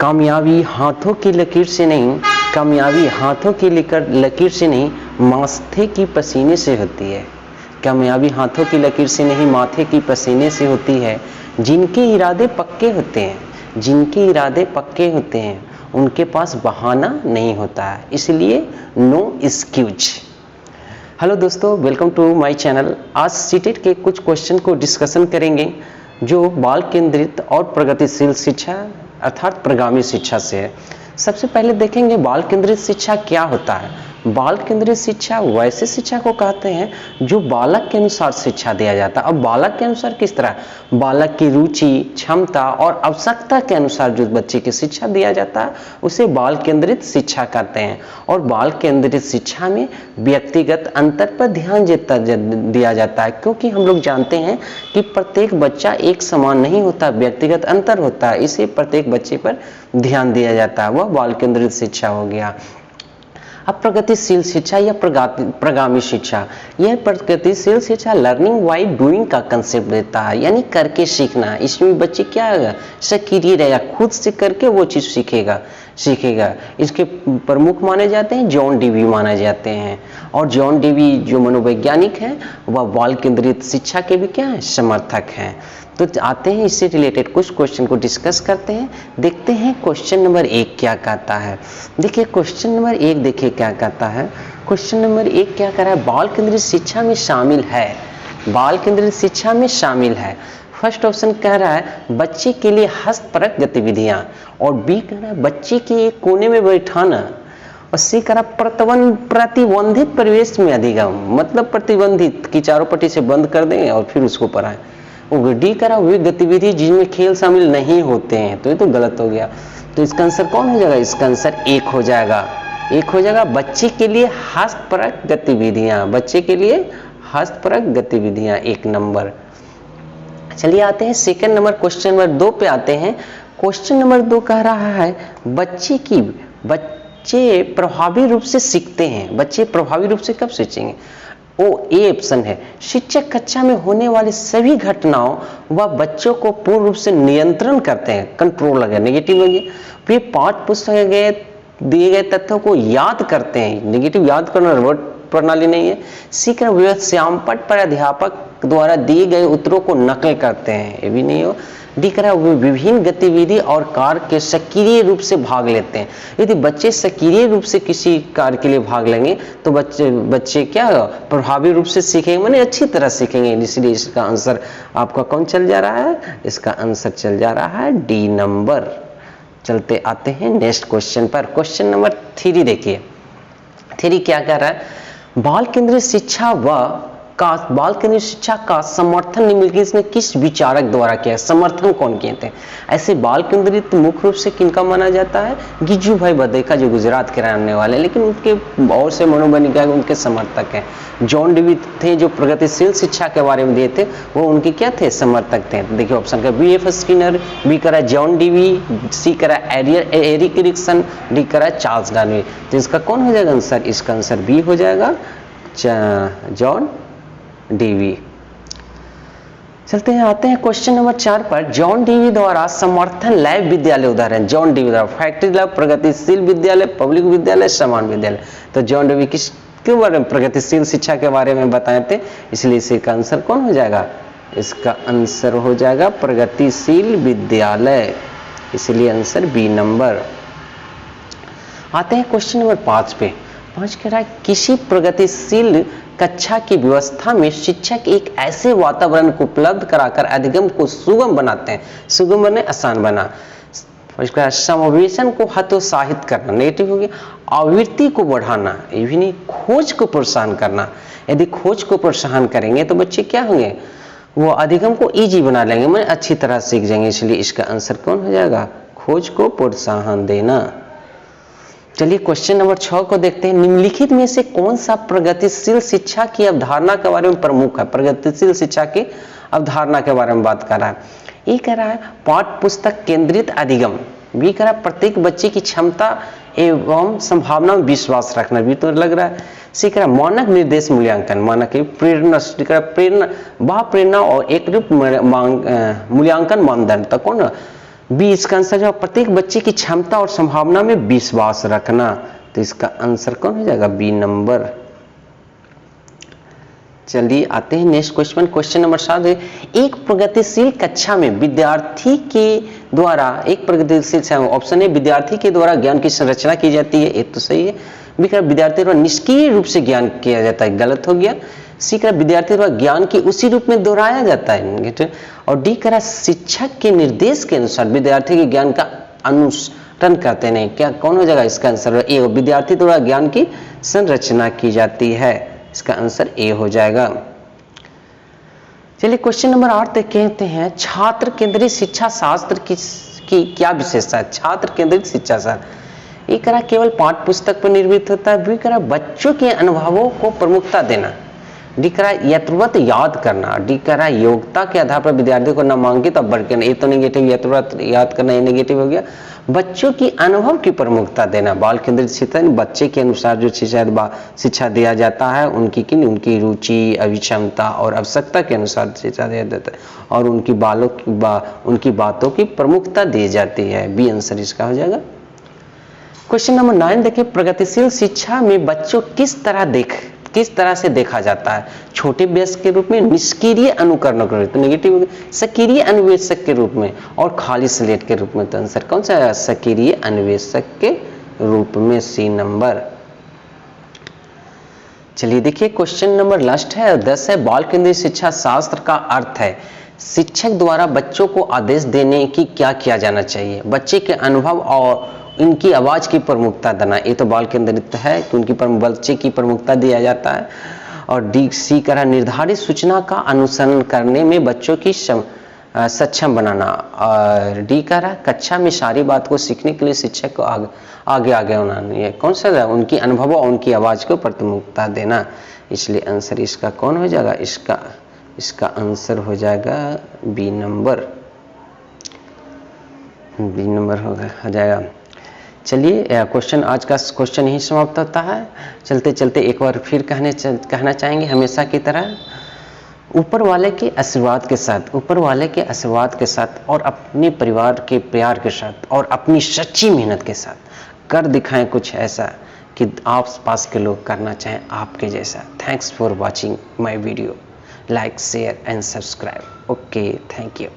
कामयाबी हाथों की लकीर से नहीं, कामयाबी हाथों की लकीर से नहीं, माथे की पसीने से होती है। कामयाबी हाथों की लकीर से नहीं, माथे की पसीने से होती है। जिनके इरादे पक्के होते हैं, जिनके इरादे पक्के होते हैं, उनके पास बहाना नहीं होता है, इसलिए नो एक्सक्यूज। हेलो दोस्तों, वेलकम टू माय चैनल। आज सीटेट के कुछ क्वेश्चन को डिस्कशन करेंगे जो बाल केंद्रित और प्रगतिशील शिक्षा अर्थात प्रगामी शिक्षा से है। सबसे पहले देखेंगे बाल केंद्रित शिक्षा क्या होता है। बाल केंद्रित शिक्षा वैसे शिक्षा को कहते हैं जो बालक के अनुसार शिक्षा दिया जाता है। अब बालक के अनुसार किस तरह? बालक की रुचि, क्षमता और आवश्यकता के अनुसार जो बच्चे की शिक्षा दिया जाता है उसे बाल केंद्रित शिक्षा कहते हैं। और बाल केंद्रित शिक्षा में व्यक्तिगत अंतर पर ध्यान दिया जाता है, क्योंकि हम लोग जानते हैं कि प्रत्येक बच्चा एक समान नहीं होता, व्यक्तिगत अंतर होता है, इसे प्रत्येक बच्चे पर ध्यान दिया जाता है। वह बाल केंद्रित शिक्षा हो गया। अब प्रगतिशील शिक्षा या प्रगामी शिक्षा, यह प्रगतिशील शिक्षा लर्निंग बाय डूइंग का कंसेप्ट देता है, यानी करके सीखना। इसमें बच्चे क्या होगा, सक्रिय रहेगा, खुद से करके वो चीज सीखेगा। इसके प्रमुख माने जाते हैं जॉन डीवी माने जाते हैं। और जॉन डीवी जो मनोवैज्ञानिक हैं वह बाल केंद्रित शिक्षा के भी क्या है, समर्थक हैं। तो आते हैं इससे रिलेटेड कुछ क्वेश्चन को डिस्कस करते हैं। देखते हैं क्वेश्चन नंबर 1 क्या कहता है। देखिए क्वेश्चन नंबर 1 देखिए क्या कहता है। क्वेश्चन नंबर 1 क्या कह रहा है, बाल केंद्रित शिक्षा में शामिल है। बाल केंद्रित शिक्षा में शामिल है। फर्स्ट ऑप्शन कह रहा है बच्चे के लिए हस्तपरक गतिविधियां, और बी कह रहा है बच्चे के एक कोने में बैठाना, और सी कह रहा प्रतिबंधित परिवेश में अधिगम, मतलब प्रतिबंधित की चारों पट्टी से बंद कर दें और फिर उसको पढ़ाएं। वो डी करा वे गतिविधि जिनमें खेल शामिल नहीं होते हैं, तो ये तो गलत हो गया। तो इसका आंसर कौन हो जाएगा? इसका आंसर 1 हो जाएगा। 1 हो जाएगा बच्चे के लिए हस्तपरक गतिविधियां, बच्चे के लिए हस्तपरक गतिविधियां 1 नंबर। चलिए आते हैं सेकंड नंबर, क्वेश्चन नंबर 2 पे आते हैं। क्वेश्चन नंबर 2 कह रहा है बच्चे प्रभावी रूप से सीखते हैं। बच्चे प्रभावी रूप से कब सीखेंगे? ए ऑप्शन है, शिक्षक कक्षा में होने वाली सभी घटनाओं व बच्चों को पूर्ण रूप से नियंत्रण करते हैं, कंट्रोल अगर नेगेटिव हो गया। वे पाठ्य पुस्तक दिए गए तथ्यों को याद करते हैं, नेगेटिव याद करना वर्ड प्रणाली नहीं है। सीख रहे श्यामपट पर अध्यापक द्वारा दिए गए उत्तरों को नकल करते हैं, ये भी नहीं हो। डी कह रहा है विभिन्न गतिविधि और कार्य के सक्रिय रूप से भाग लेते हैं। यदि बच्चे सक्रिय रूप से किसी कार्य के लिए भाग लेंगे तो बच्चे क्या प्रभावी रूप से सीखेंगे, माने अच्छी तरह सीखेंगे। इसलिए इसका आंसर आपका कौन चल जा रहा है? इसका आंसर चल जा रहा है डी नंबर। चलते आते हैं नेक्स्ट क्वेश्चन पर। क्वेश्चन नंबर 3 देखिए। 3 क्या कह रहा है, बाल केंद्रित शिक्षा बाल केंद्रित शिक्षा का समर्थन निम्नलिखित में किस विचारक द्वारा किया है? समर्थन कौन किए थे? ऐसे बाल केंद्रित मुख्य रूप से किनका माना जाता है? गिज्जू भाई बडेका जो गुजरात के रहने वाले, लेकिन उनके और से मनोवैज्ञानिक उनके समर्थक हैं। जॉन डीवी थे जो प्रगतिशील शिक्षा के बारे में दिए थे, वो उनके क्या थे? समर्थक थे। देखिए ऑप्शन का BF स्किनर, बी करा जॉन डीवी, सी करा एरिक एरिक्सन, डी करा चार्ल्स डार्विन। तो इसका कौन हो जाएगा आंसर? इसका आंसर बी हो जाएगा, जॉन डीवी। चलते हैं आते हैं क्वेश्चन नंबर 4 पर। जॉन डीवी द्वारा समर्थन लैब विद्यालय उदाहरण। जॉन डीवी द्वारा फैक्ट्री लैब, प्रगतिशील विद्यालय, पब्लिक विद्यालय, समान विद्यालय। तो जॉन डीवी किसके बारे में? प्रगतिशील शिक्षा के बारे में बताए थे, इसलिए इसका आंसर कौन हो जाएगा? इसका आंसर हो जाएगा प्रगतिशील विद्यालय, इसलिए आंसर बी नंबर। आते हैं क्वेश्चन नंबर 5 पे। 5 कह रहा है किसी प्रगतिशील कक्षा की व्यवस्था में शिक्षक एक ऐसे वातावरण को उपलब्ध कराकर अधिगम को सुगम बनाते हैं। सुगम बने, आसान बना। इसका समावेशन को हतोत्साहित करना, नेगेटिव हो गया। आवृत्ति को बढ़ाना, ये भी नहीं। खोज को प्रोत्साहन करना, यदि खोज को प्रोत्साहन करेंगे तो बच्चे क्या होंगे? वो अधिगम को इजी बना लेंगे, मैं अच्छी तरह सीख जाएंगे। इसलिए इसका आंसर कौन हो जाएगा? खोज को प्रोत्साहन देना। चलिए क्वेश्चन नंबर 6 को देखते हैं। निम्नलिखित में से कौन सा प्रगतिशील शिक्षा की अवधारणा के बारे में प्रमुख है? प्रगतिशील शिक्षा की अवधारणा के बारे में बात कर रहा है। ये कह रहा है पाठ्य पुस्तक केंद्रित अधिगम, बी कह रहा है प्रत्येक बच्चे की क्षमता एवं संभावना में विश्वास रखना, भी तो लग रहा है। सी कह रहा है मानक निर्देश मूल्यांकन, मानक प्रेरणा और एक रूप मूल्यांकन मानदंड। तो कौन बी इसका आंसर जो प्रत्येक बच्चे की क्षमता और संभावना में विश्वास रखना, तो इसका आंसर कौन हो जाएगा? B number. चलिए आते हैं नेक्स्ट क्वेश्चन। क्वेश्चन नंबर 7 है, एक प्रगतिशील कक्षा में विद्यार्थी के द्वारा, एक प्रगतिशील ऑप्शन है विद्यार्थी के द्वारा ज्ञान की संरचना की जाती है, ये तो सही है। बी कह रहा विद्यार्थी द्वारा निष्क्रिय रूप से ज्ञान किया जाता है, गलत हो गया। सी कह रहा विद्यार्थी द्वारा ज्ञान की उसी रूप में दोहराया जाता है, और डी कह रहा शिक्षक के निर्देश के अनुसार विद्यार्थी के ज्ञान का अनुसरण करते नहीं। क्या कौन हो जाएगा इसका आंसर? ए, विद्यार्थी द्वारा ज्ञान की संरचना की जाती है, इसका आंसर ए हो जाएगा। चलिए क्वेश्चन नंबर 8 कहते हैं, छात्र केंद्रित शिक्षा शास्त्र की क्या विशेषता है? छात्र केंद्रित शिक्षा शास्त्र, ये करा केवल पाठ्य पुस्तक पर निर्मित होता है। बी करा बच्चों के अनुभवों को प्रमुखता देना। डी करा यथावत याद करना। डी करा योग्यता के आधार पर विद्यार्थियों को नामांकित और बढ़ करना, ये तो नेगेटिव, यथावत याद करना ये नेगेटिव हो गया। बच्चों की अनुभव की प्रमुखता देना, बाल केंद्रित शिक्षा, बच्चे के अनुसार जो शिक्षा दिया जाता है, उनकी रुचि, अभिक्षमता और आवश्यकता के अनुसार शिक्षा दिया जाता है, और उनकी बातों की प्रमुखता दी जाती है। बी आंसर इसका हो जाएगा। क्वेश्चन नंबर 9 देखिए, प्रगतिशील शिक्षा में बच्चों किस तरह से देखा जाता है? छोटे वयस्क के रूप में, निष्क्रिय अनुकरण के रूप में, नेगेटिव, सक्रिय अन्वेषक के रूप में, और खाली स्लेट के रूप में। तो आंसर कौन सा है? सक्रिय अन्वेषक के रूप में, सी नंबर। चलिए देखिए क्वेश्चन नंबर लास्ट है 10 है, बाल केंद्रित शिक्षा शास्त्र का अर्थ है शिक्षक द्वारा बच्चों को आदेश देने की क्या किया जाना चाहिए? बच्चे के अनुभव और इनकी आवाज की प्रमुखता देना, ये तो बाल केंद्रित है कि उनकी बच्चे की प्रमुखता दिया जाता है। और डी सी करा निर्धारित सूचना का अनुसरण करने में बच्चों की सक्षम बनाना। और डी करा कक्षा में सारी बात को सीखने के लिए शिक्षक को आगे होना। ये कौन सा है? उनकी अनुभव और उनकी आवाज को प्रमुखता देना, इसलिए आंसर इसका कौन हो जाएगा? इसका आंसर हो जाएगा बी नंबर। बी नंबर हो जाएगा। चलिए क्वेश्चन, आज का क्वेश्चन यही समाप्त होता है। चलते चलते एक बार फिर कहना चाहेंगे हमेशा की तरह, ऊपर वाले के आशीर्वाद के साथ और अपने परिवार के प्यार के साथ और अपनी सच्ची मेहनत के साथ कर दिखाएं कुछ ऐसा कि आस पास के लोग करना चाहें आपके जैसा। Thanks for watching my video, like share and subscribe. Okay, thank you.